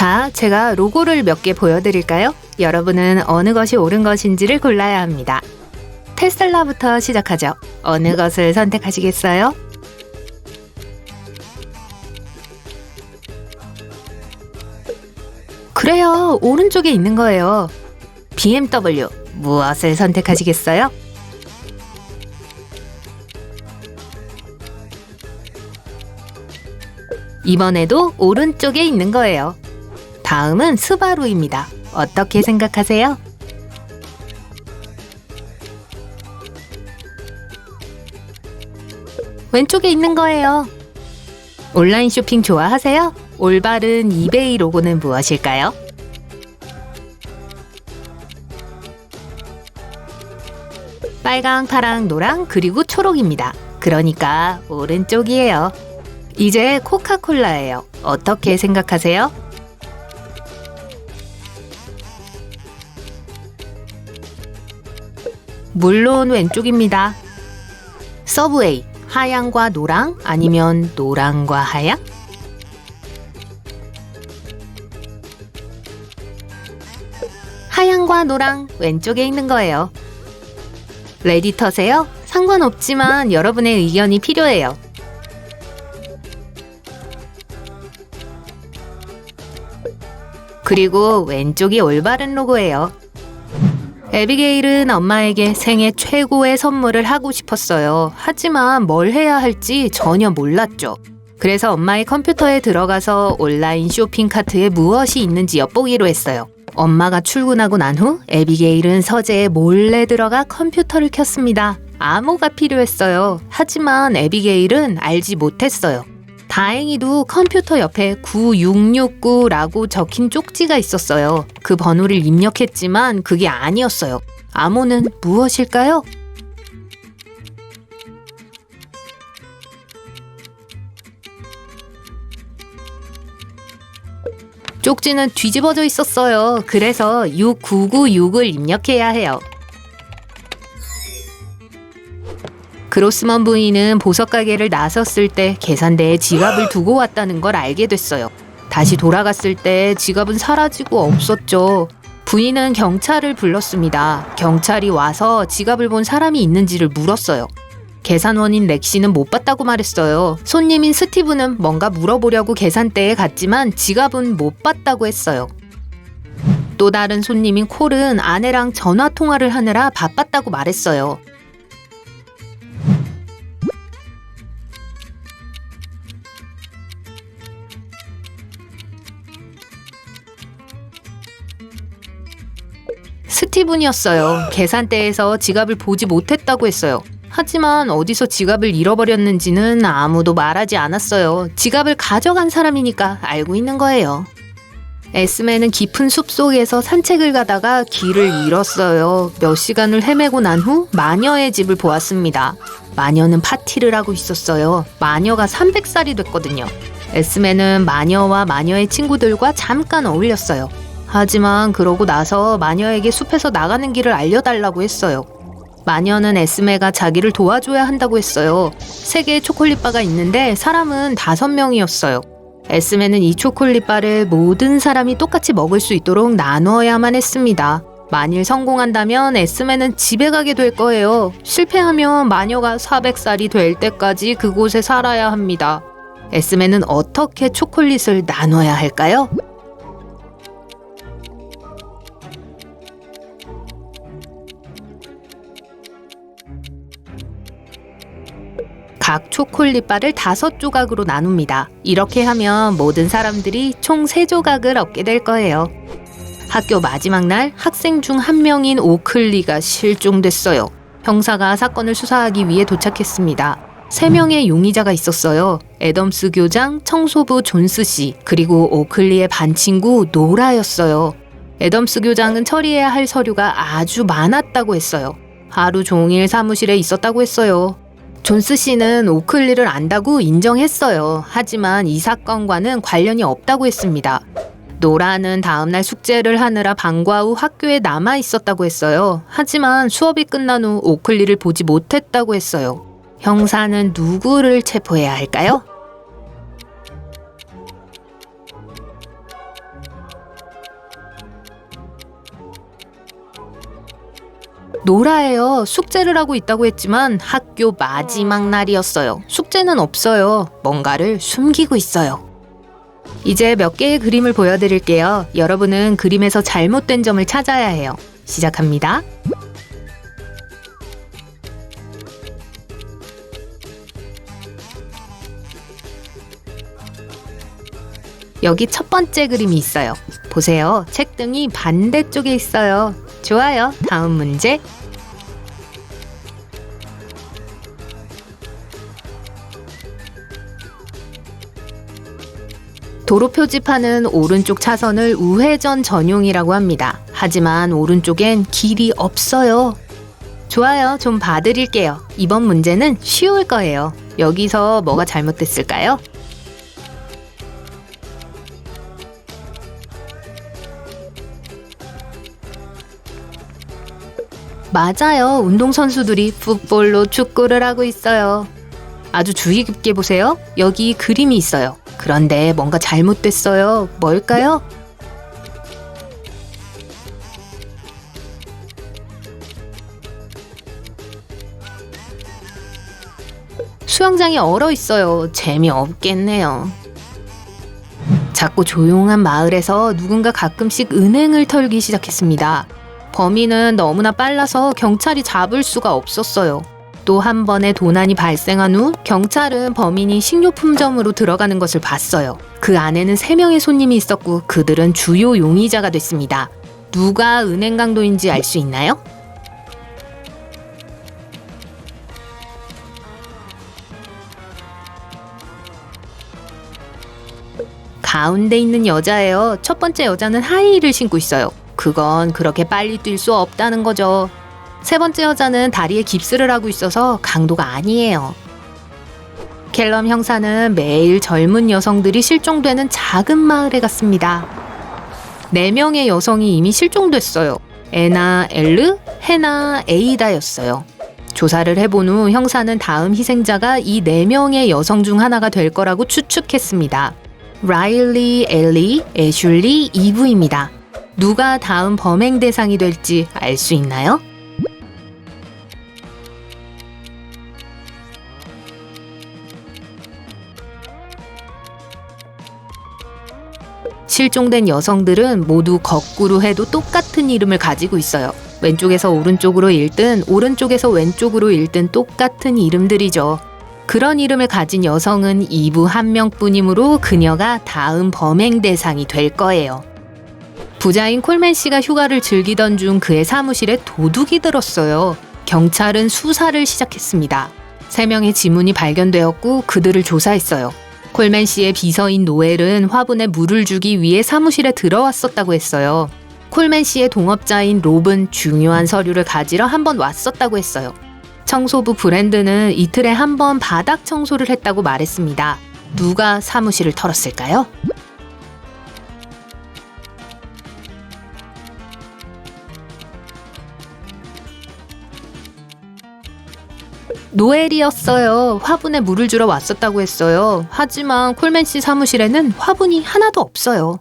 자, 제가 로고를 몇 개 보여드릴까요? 여러분은 어느 것이 옳은 것인지를 골라야 합니다. 테슬라부터 시작하죠. 어느 것을 선택하시겠어요? 그래요, 오른쪽에 있는 거예요. BMW, 무엇을 선택하시겠어요? 이번에도 오른쪽에 있는 거예요. 다음은 스바루입니다. 어떻게 생각하세요? 왼쪽에 있는 거예요. 온라인 쇼핑 좋아하세요? 올바른 이베이 로고는 무엇일까요? 빨강, 파랑, 노랑, 그리고 초록입니다. 그러니까 오른쪽이에요. 이제 코카콜라예요. 어떻게 생각하세요? 물론 왼쪽입니다. 서브웨이, 하양과 노랑 아니면 노랑과 하양? 하양과 노랑 왼쪽에 있는 거예요. 레디터세요? 상관없지만 여러분의 의견이 필요해요. 그리고 왼쪽이 올바른 로고예요. 에비게일은 엄마에게 생애 최고의 선물을 하고 싶었어요. 하지만 뭘 해야 할지 전혀 몰랐죠. 그래서 엄마의 컴퓨터에 들어가서 온라인 쇼핑 카트에 무엇이 있는지 엿보기로 했어요. 엄마가 출근하고 난 후 에비게일은 서재에 몰래 들어가 컴퓨터를 켰습니다. 암호가 필요했어요. 하지만 에비게일은 알지 못했어요. 다행히도 컴퓨터 옆에 9669라고 적힌 쪽지가 있었어요. 그 번호를 입력했지만 그게 아니었어요. 암호는 무엇일까요? 쪽지는 뒤집어져 있었어요. 그래서 6996을 입력해야 해요. 그로스먼 부인은 보석 가게를 나섰을 때 계산대에 지갑을 두고 왔다는 걸 알게 됐어요. 다시 돌아갔을 때 지갑은 사라지고 없었죠. 부인은 경찰을 불렀습니다. 경찰이 와서 지갑을 본 사람이 있는지를 물었어요. 계산원인 렉시는 못 봤다고 말했어요. 손님인 스티브는 뭔가 물어보려고 계산대에 갔지만 지갑은 못 봤다고 했어요. 또 다른 손님인 콜은 아내랑 전화 통화를 하느라 바빴다고 말했어요. 스티븐이었어요. 계산대에서 지갑을 보지 못했다고 했어요. 하지만 어디서 지갑을 잃어버렸는지는 아무도 말하지 않았어요. 지갑을 가져간 사람이니까 알고 있는 거예요. 에스메는 깊은 숲속에서 산책을 가다가 길을 잃었어요. 몇 시간을 헤매고 난 후 마녀의 집을 보았습니다. 마녀는 파티를 하고 있었어요. 마녀가 300살이 됐거든요. 에스메는 마녀와 마녀의 친구들과 잠깐 어울렸어요. 하지만 그러고 나서 마녀에게 숲에서 나가는 길을 알려달라고 했어요. 마녀는 에스메가 자기를 도와줘야 한다고 했어요. 3개의 초콜릿바가 있는데 사람은 5명이었어요. 에스메는 이 초콜릿바를 모든 사람이 똑같이 먹을 수 있도록 나누어야만 했습니다. 만일 성공한다면 에스메는 집에 가게 될 거예요. 실패하면 마녀가 400살이 될 때까지 그곳에 살아야 합니다. 에스메는 어떻게 초콜릿을 나눠야 할까요? 각 초콜릿바를 5조각으로 나눕니다. 이렇게 하면 모든 사람들이 총 3조각을 얻게 될 거예요. 학교 마지막 날 학생 중 한 명인 오클리가 실종됐어요. 형사가 사건을 수사하기 위해 도착했습니다. 3명의 용의자가 있었어요. 애덤스 교장, 청소부 존스 씨, 그리고 오클리의 반 친구 노라였어요. 애덤스 교장은 처리해야 할 서류가 아주 많았다고 했어요. 하루 종일 사무실에 있었다고 했어요. 존스 씨는 오클리를 안다고 인정했어요. 하지만 이 사건과는 관련이 없다고 했습니다. 노라는 다음날 숙제를 하느라 방과 후 학교에 남아 있었다고 했어요. 하지만 수업이 끝난 후 오클리를 보지 못했다고 했어요. 형사는 누구를 체포해야 할까요? 노라예요. 숙제를 하고 있다고 했지만 학교 마지막 날이었어요. 숙제는 없어요. 뭔가를 숨기고 있어요. 이제 몇 개의 그림을 보여드릴게요. 여러분은 그림에서 잘못된 점을 찾아야 해요. 시작합니다. 여기 첫 번째 그림이 있어요. 보세요. 책등이 반대쪽에 있어요. 좋아요. 다음 문제. 도로 표지판은 오른쪽 차선을 우회전 전용이라고 합니다. 하지만 오른쪽엔 길이 없어요. 좋아요. 좀 봐드릴게요. 이번 문제는 쉬울 거예요. 여기서 뭐가 잘못됐을까요? 맞아요. 운동선수들이 풋볼로 축구를 하고 있어요. 아주 주의 깊게 보세요. 여기 그림이 있어요. 그런데 뭔가 잘못됐어요. 뭘까요? 수영장이 얼어 있어요. 재미없겠네요. 작고 조용한 마을에서 누군가 가끔씩 은행을 털기 시작했습니다. 범인은 너무나 빨라서 경찰이 잡을 수가 없었어요. 또 한 번의 도난이 발생한 후 경찰은 범인이 식료품점으로 들어가는 것을 봤어요. 그 안에는 3명의 손님이 있었고 그들은 주요 용의자가 됐습니다. 누가 은행 강도인지 알 수 있나요? 가운데 있는 여자예요. 첫 번째 여자는 하이힐을 신고 있어요. 그건 그렇게 빨리 뛸 수 없다는 거죠. 세 번째 여자는 다리에 깁스를 하고 있어서 강도가 아니에요. 캘럼 형사는 매일 젊은 여성들이 실종되는 작은 마을에 갔습니다. 4명의 여성이 이미 실종됐어요. 에나, 엘르, 헤나, 에이다였어요. 조사를 해본 후 형사는 다음 희생자가 이 4명의 여성 중 하나가 될 거라고 추측했습니다. 라일리, 엘리, 애슐리, 이브입니다. 누가 다음 범행 대상이 될지 알 수 있나요? 실종된 여성들은 모두 거꾸로 해도 똑같은 이름을 가지고 있어요. 왼쪽에서 오른쪽으로 읽든 오른쪽에서 왼쪽으로 읽든 똑같은 이름들이죠. 그런 이름을 가진 여성은 이브 1명뿐이므로 그녀가 다음 범행 대상이 될 거예요. 부자인 콜맨 씨가 휴가를 즐기던 중 그의 사무실에 도둑이 들었어요. 경찰은 수사를 시작했습니다. 3명의 지문이 발견되었고 그들을 조사했어요. 콜맨 씨의 비서인 노엘은 화분에 물을 주기 위해 사무실에 들어왔었다고 했어요. 콜맨 씨의 동업자인 롭은 중요한 서류를 가지러 한번 왔었다고 했어요. 청소부 브랜드는 이틀에 한 번 바닥 청소를 했다고 말했습니다. 누가 사무실을 털었을까요? 노엘이었어요. 화분에 물을 주러 왔었다고 했어요. 하지만 콜맨 씨 사무실에는 화분이 하나도 없어요.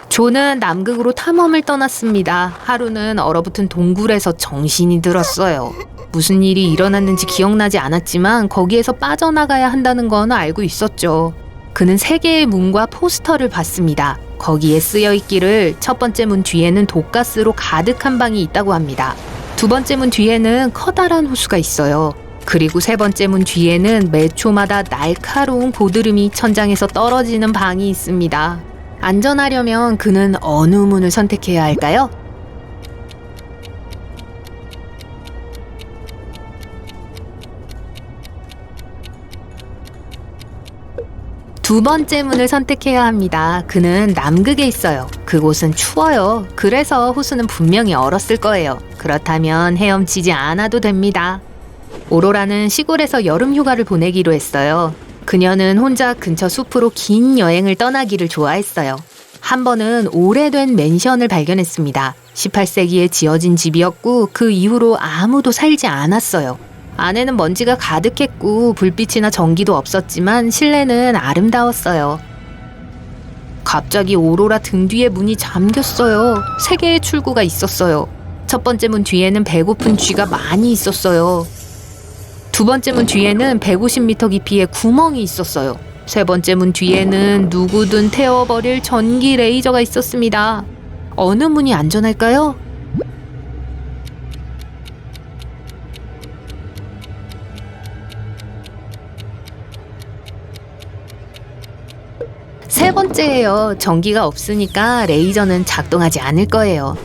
조는 남극으로 탐험을 떠났습니다. 하루는 얼어붙은 동굴에서 정신이 들었어요. 무슨 일이 일어났는지 기억나지 않았지만 거기에서 빠져나가야 한다는 건 알고 있었죠. 그는 3개의 문과 포스터를 봤습니다. 거기에 쓰여있기를 첫 번째 문 뒤에는 독가스로 가득한 방이 있다고 합니다. 두 번째 문 뒤에는 커다란 호수가 있어요. 그리고 세 번째 문 뒤에는 매 초마다 날카로운 고드름이 천장에서 떨어지는 방이 있습니다. 안전하려면 그는 어느 문을 선택해야 할까요? 두 번째 문을 선택해야 합니다. 그는 남극에 있어요. 그곳은 추워요. 그래서 호수는 분명히 얼었을 거예요. 그렇다면 헤엄치지 않아도 됩니다. 오로라는 시골에서 여름 휴가를 보내기로 했어요. 그녀는 혼자 근처 숲으로 긴 여행을 떠나기를 좋아했어요. 한 번은 오래된 맨션을 발견했습니다. 18세기에 지어진 집이었고 그 이후로 아무도 살지 않았어요. 안에는 먼지가 가득했고 불빛이나 전기도 없었지만 실내는 아름다웠어요. 갑자기 오로라 등 뒤에 문이 잠겼어요. 3개의 출구가 있었어요. 첫 번째 문 뒤에는 배고픈 쥐가 많이 있었어요. 두 번째 문 뒤에는 150m 깊이의 구멍이 있었어요. 세 번째 문 뒤에는 누구든 태워버릴 전기 레이저가 있었습니다. 어느 문이 안전할까요? 세 번째예요. 전기가 없으니까 레이저는 작동하지 않을 거예요.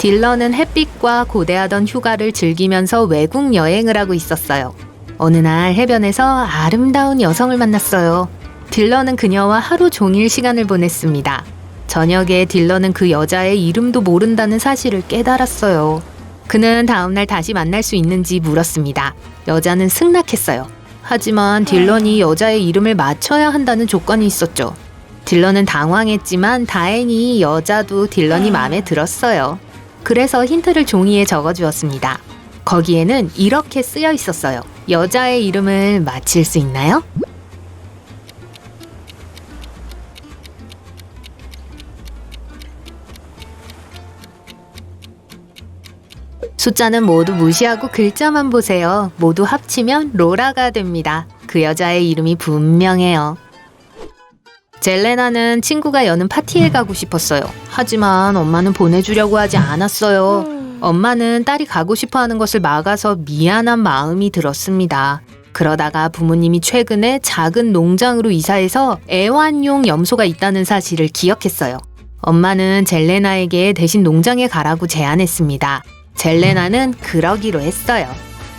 딜런은 햇빛과 고대하던 휴가를 즐기면서 외국 여행을 하고 있었어요. 어느 날 해변에서 아름다운 여성을 만났어요. 딜런은 그녀와 하루 종일 시간을 보냈습니다. 저녁에 딜런은 그 여자의 이름도 모른다는 사실을 깨달았어요. 그는 다음날 다시 만날 수 있는지 물었습니다. 여자는 승낙했어요. 하지만 딜런이 여자의 이름을 맞춰야 한다는 조건이 있었죠. 딜런은 당황했지만 다행히 여자도 딜런이 마음에 들었어요. 그래서 힌트를 종이에 적어주었습니다. 거기에는 이렇게 쓰여 있었어요. 여자의 이름을 맞힐 수 있나요? 숫자는 모두 무시하고 글자만 보세요. 모두 합치면 로라가 됩니다. 그 여자의 이름이 분명해요. 젤레나는 친구가 여는 파티에 가고 싶었어요. 하지만 엄마는 보내주려고 하지 않았어요. 엄마는 딸이 가고 싶어하는 것을 막아서 미안한 마음이 들었습니다. 그러다가 부모님이 최근에 작은 농장으로 이사해서 애완용 염소가 있다는 사실을 기억했어요. 엄마는 젤레나에게 대신 농장에 가라고 제안했습니다. 젤레나는 그러기로 했어요.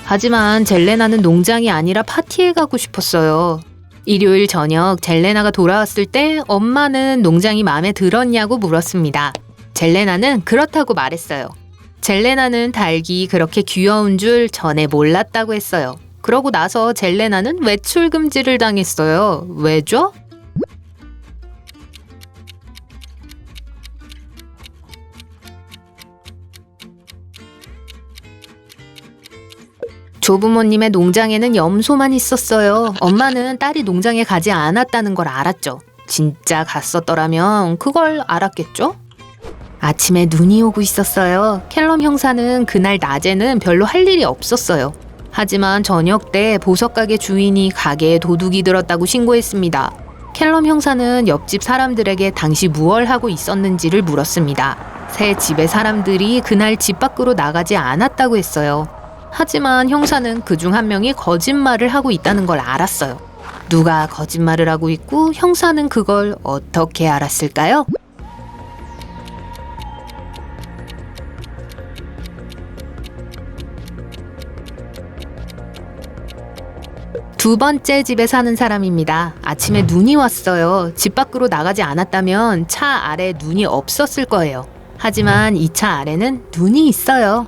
하지만 젤레나는 농장이 아니라 파티에 가고 싶었어요. 일요일 저녁 젤레나가 돌아왔을 때 엄마는 농장이 마음에 들었냐고 물었습니다. 젤레나는 그렇다고 말했어요. 젤레나는 닭이 그렇게 귀여운 줄 전에 몰랐다고 했어요. 그러고 나서 젤레나는 외출 금지를 당했어요. 왜죠? 조부모님의 농장에는 염소만 있었어요. 엄마는 딸이 농장에 가지 않았다는 걸 알았죠. 진짜 갔었더라면 그걸 알았겠죠? 아침에 눈이 오고 있었어요. 캘럼 형사는 그날 낮에는 별로 할 일이 없었어요. 하지만 저녁 때 보석가게 주인이 가게에 도둑이 들었다고 신고했습니다. 캘럼 형사는 옆집 사람들에게 당시 무얼 하고 있었는지를 물었습니다. 새 집의 사람들이 그날 집 밖으로 나가지 않았다고 했어요. 하지만 형사는 그중 한 명이 거짓말을 하고 있다는 걸 알았어요. 누가 거짓말을 하고 있고 형사는 그걸 어떻게 알았을까요? 두 번째 집에 사는 사람입니다. 아침에 눈이 왔어요. 집 밖으로 나가지 않았다면 차 아래 눈이 없었을 거예요. 하지만 이 차 아래는 눈이 있어요.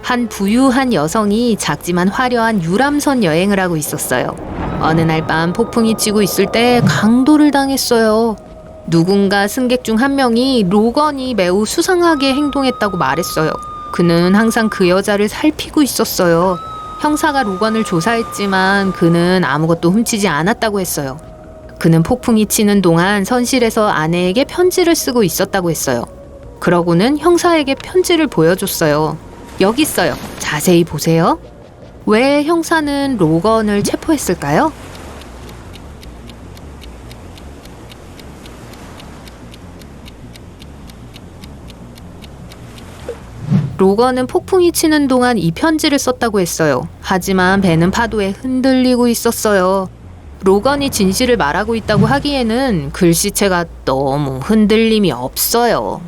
한 부유한 여성이 작지만 화려한 유람선 여행을 하고 있었어요. 어느 날 밤 폭풍이 치고 있을 때 강도를 당했어요. 누군가 승객 중 한 명이 로건이 매우 수상하게 행동했다고 말했어요. 그는 항상 그 여자를 살피고 있었어요. 형사가 로건을 조사했지만 그는 아무것도 훔치지 않았다고 했어요. 그는 폭풍이 치는 동안 선실에서 아내에게 편지를 쓰고 있었다고 했어요. 그러고는 형사에게 편지를 보여줬어요. 여기 있어요. 자세히 보세요. 왜 형사는 로건을 체포했을까요? 로건은 폭풍이 치는 동안 이 편지를 썼다고 했어요. 하지만 배는 파도에 흔들리고 있었어요. 로건이 진실을 말하고 있다고 하기에는 글씨체가 너무 흔들림이 없어요.